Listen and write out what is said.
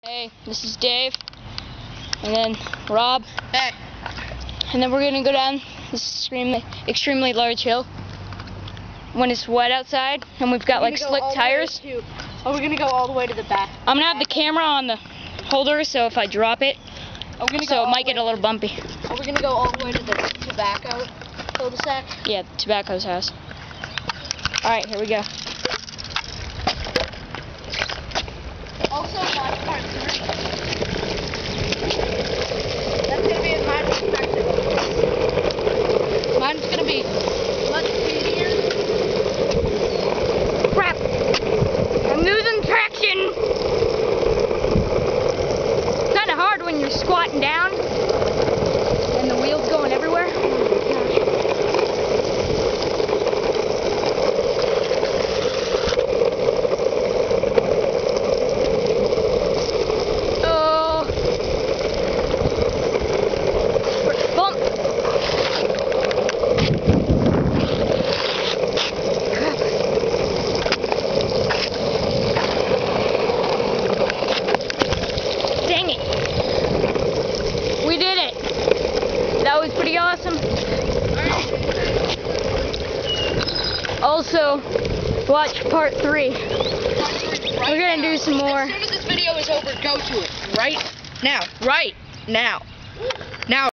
Hey, this is Dave, and then Rob. Hey. And then we're gonna go down this extremely large hill when it's wet outside, and we've got like slick tires. Are we gonna go all the way to the back? I'm gonna have the camera on the holder, so if I drop it, it might get a little bumpy. Are we gonna go all the way to the tobacco cul-de-sac? Yeah, Tobacco's house. All right, here we go. Also, watch part 3. That's gonna be in my perspective. Mine's gonna be much speedier. Crap! I'm losing traction! It's kind of hard when you're squatting down and the wheel's going everywhere. Oh! Bump! Dang it. We did it. That was pretty awesome. Also, watch part 3. We're going to do some more. As soon as this video is over, go to it. Right now. Right now. Now.